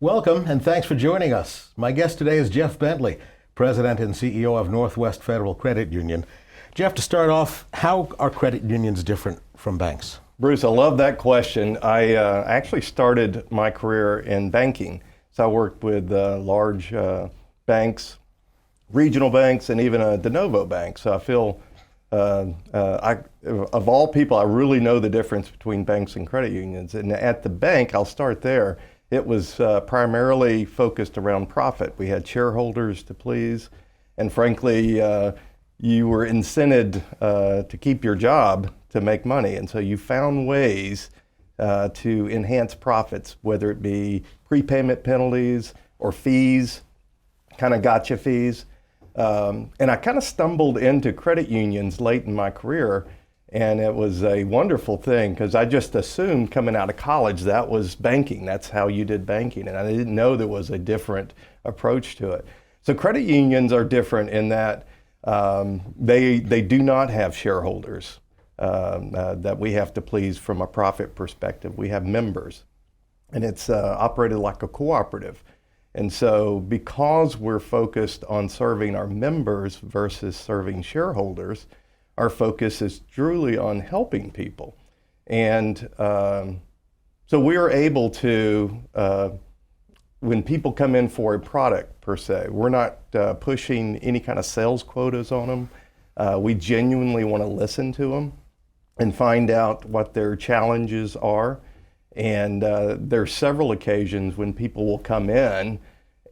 Welcome, and thanks for joining us. My guest today is Jeff Bentley, President and CEO of Northwest Federal Credit Union. Jeff, to start off, how are credit unions different from banks? Bruce, I love that question. I actually started my career in banking. So I worked with large banks, regional banks, and even a de novo bank. So I feel, of all people, I really know the difference between banks and credit unions. And at the bank, I'll start there. It was primarily focused around profit. We had shareholders to please, and frankly, you were incented to keep your job to make money. And so you found ways to enhance profits, whether it be prepayment penalties or fees, kind of gotcha fees. And I kind of stumbled into credit unions late in my career. And it was a wonderful thing because I just assumed coming out of college that was banking. That's how you did banking. And I didn't know there was a different approach to it. So credit unions are different in that they do not have shareholders that we have to please from a profit perspective. We have members, and it's operated like a cooperative. And so because we're focused on serving our members versus serving shareholders, our focus is truly on helping people. And so we are able to, when people come in for a product per se, we're not pushing any kind of sales quotas on them. We genuinely want to listen to them and find out what their challenges are. And there are several occasions when people will come in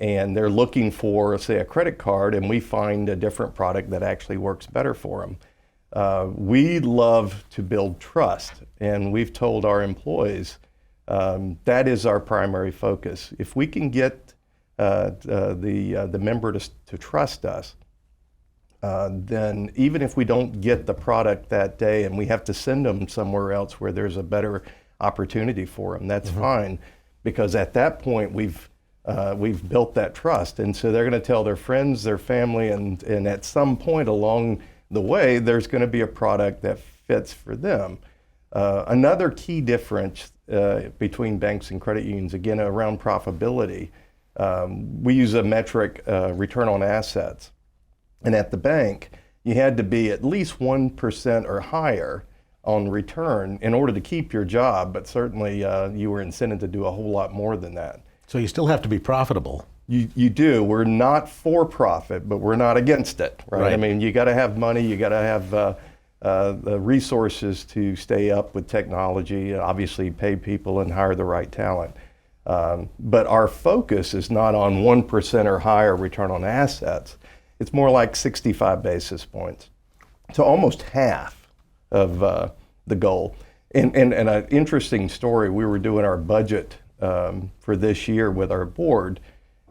and they're looking for, say, a credit card, and we find a different product that actually works better for them. We love to build trust, and we've told our employees that is our primary focus. If we can get the member to trust us, then even if we don't get the product that day and we have to send them somewhere else where there's a better opportunity for them, that's fine, because at that point we've built that trust, and so they're going to tell their friends, their family, and at some point along the way, there's going to be a product that fits for them. Another key difference between banks and credit unions, again, around profitability, we use a metric, return on assets. And at the bank, you had to be at least 1% or higher on return in order to keep your job, but certainly you were incented to do a whole lot more than that. So you still have to be profitable. You do. We're not for profit, but we're not against it, right? I mean, you got to have money, you got to have the resources to stay up with technology, obviously pay people and hire the right talent. But our focus is not on 1% or higher return on assets. It's more like 65 basis points. So almost half of the goal. And an interesting story, we were doing our budget for this year with our board.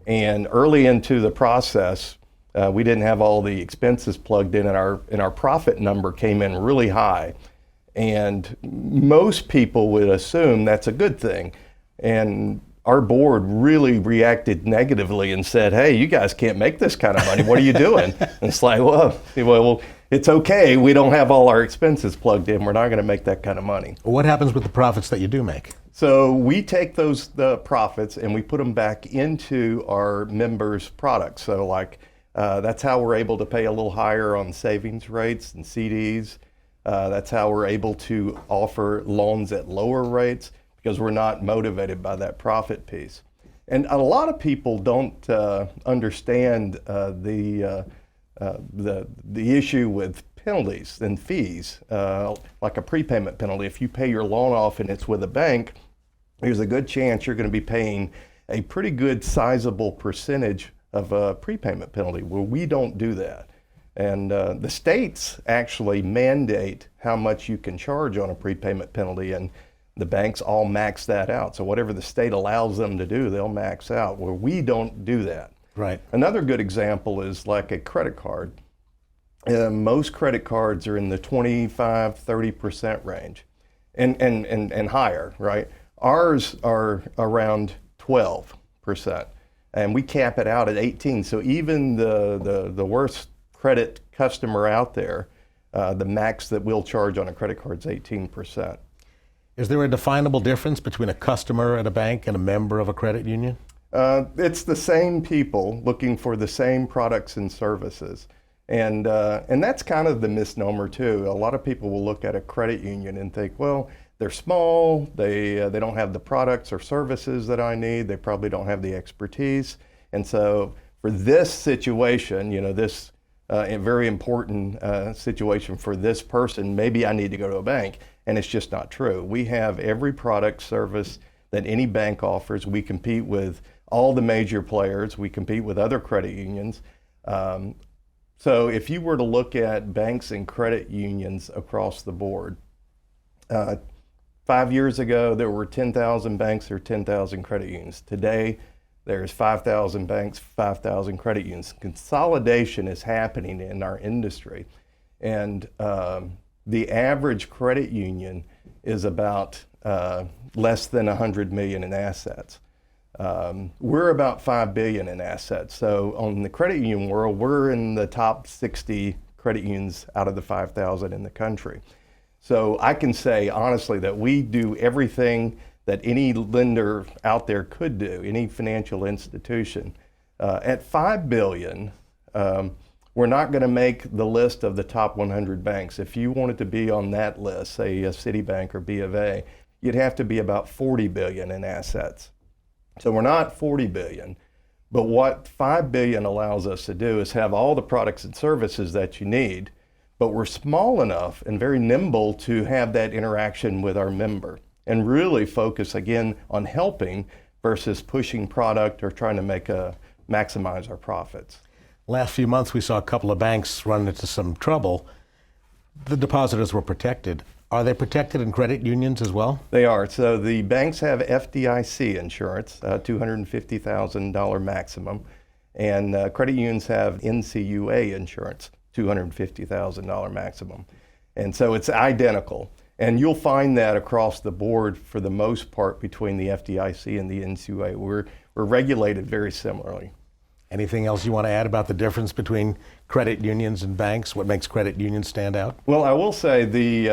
And early into the process, we didn't have all the expenses plugged in, and our profit number came in really high. And most people would assume that's a good thing. And our board really reacted negatively and said, "Hey, you guys can't make this kind of money. What are you doing?" And it's like, well, it's okay. We don't have all our expenses plugged in. We're not going to make that kind of money. What happens with the profits that you do make? So we take the profits and we put them back into our members' products. So that's how we're able to pay a little higher on savings rates and CDs. That's how we're able to offer loans at lower rates because we're not motivated by that profit piece. And a lot of people don't understand the issue with penalties and fees, like a prepayment penalty. If you pay your loan off and it's with a bank, there's a good chance you're going to be paying a pretty good sizable percentage of a prepayment penalty. Well, we don't do that. And the states actually mandate how much you can charge on a prepayment penalty, and the banks all max that out. So whatever the state allows them to do, they'll max out, where we don't do that. Right. Another good example is like a credit card. Most credit cards are in the 25-30% range and higher, right? Ours are around 12%, and we cap it out at 18. So even the worst credit customer out there, the max that we'll charge on a credit card is 18%. Is there a definable difference between a customer at a bank and a member of a credit union? It's the same people looking for the same products and services. And that's kind of the misnomer too. A lot of people will look at a credit union and think, well, they're small, they don't have the products or services that I need, they probably don't have the expertise. And so for this situation, this very important situation for this person, maybe I need to go to a bank. And it's just not true. We have every product, service that any bank offers. We compete with all the major players. We compete with other credit unions. So if you were to look at banks and credit unions across the board, 5 years ago, there were 10,000 banks or 10,000 credit unions. Today, there's 5,000 banks, 5,000 credit unions. Consolidation is happening in our industry. And the average credit union is about less than 100 million in assets. We're about 5 billion in assets. So on the credit union world, we're in the top 60 credit unions out of the 5,000 in the country. So I can say honestly that we do everything that any lender out there could do, any financial institution. At 5 billion, we're not going to make the list of the top 100 banks. If you wanted to be on that list, say a Citibank or B of A, you'd have to be about 40 billion in assets. So we're not 40 billion, but what 5 billion allows us to do is have all the products and services that you need, but we're small enough and very nimble to have that interaction with our member and really focus again on helping versus pushing product or trying to maximize our profits. Last few months, we saw a couple of banks run into some trouble. The depositors were protected. Are they protected in credit unions as well? They are. So the banks have FDIC insurance, $250,000 maximum, and credit unions have NCUA insurance, $250,000 maximum. And so it's identical. And you'll find that across the board for the most part between the FDIC and the NCUA. We're regulated very similarly. Anything else you want to add about the difference between credit unions and banks? What makes credit unions stand out? Well, I will say the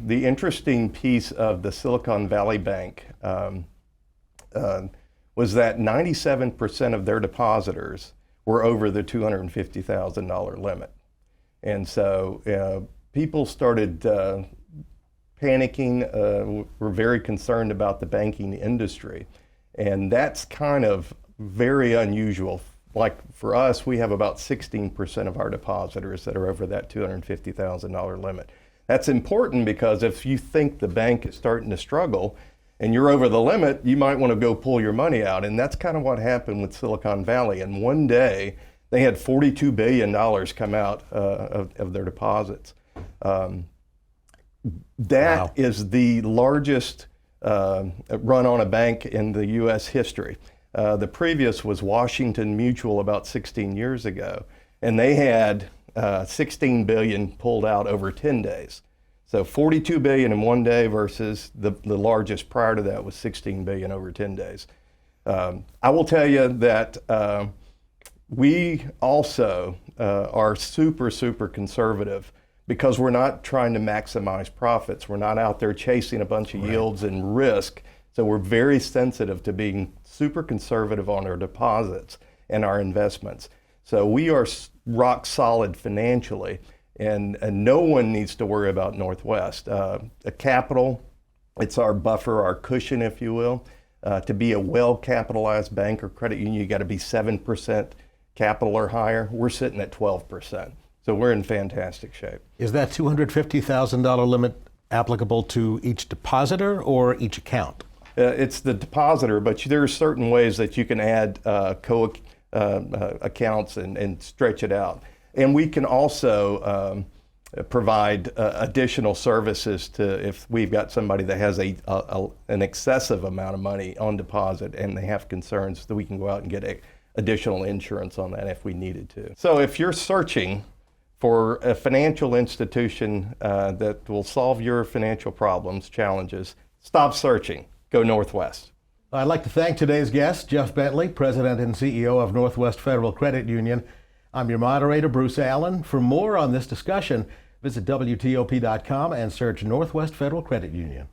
interesting piece of the Silicon Valley Bank was that 97% of their depositors were over the $250,000 limit. And so people started panicking, were very concerned about the banking industry. And that's kind of very unusual. Like for us, we have about 16% of our depositors that are over that $250,000 limit. That's important because if you think the bank is starting to struggle and you're over the limit, you might want to go pull your money out. And that's kind of what happened with Silicon Valley. And one day, they had $42 billion come out of their deposits. That Wow. is the largest run on a bank in the U.S. history. The previous was Washington Mutual about 16 years ago, and they had 16 billion pulled out over 10 days. So 42 billion in one day versus the largest prior to that was 16 billion over 10 days. I will tell you that we also are super conservative because we're not trying to maximize profits. We're not out there chasing a bunch of yields and risk. So we're very sensitive to being super conservative on our deposits and our investments. So we are rock solid financially, and no one needs to worry about Northwest. A capital, it's our buffer, our cushion, if you will. To be a well-capitalized bank or credit union, you got to be 7% capital or higher. We're sitting at 12%. So we're in fantastic shape. Is that $250,000 limit applicable to each depositor or each account? It's the depositor, but there are certain ways that you can add accounts and stretch it out. And we can also provide additional services to if we've got somebody that has an excessive amount of money on deposit and they have concerns, that we can go out and get additional insurance on that if we needed to. So if you're searching for a financial institution that will solve your financial problems, challenges, stop searching. Go Northwest. I'd like to thank today's guest, Jeff Bentley, President and CEO of Northwest Federal Credit Union. I'm your moderator, Bruce Allen. For more on this discussion, visit WTOP.com and search Northwest Federal Credit Union.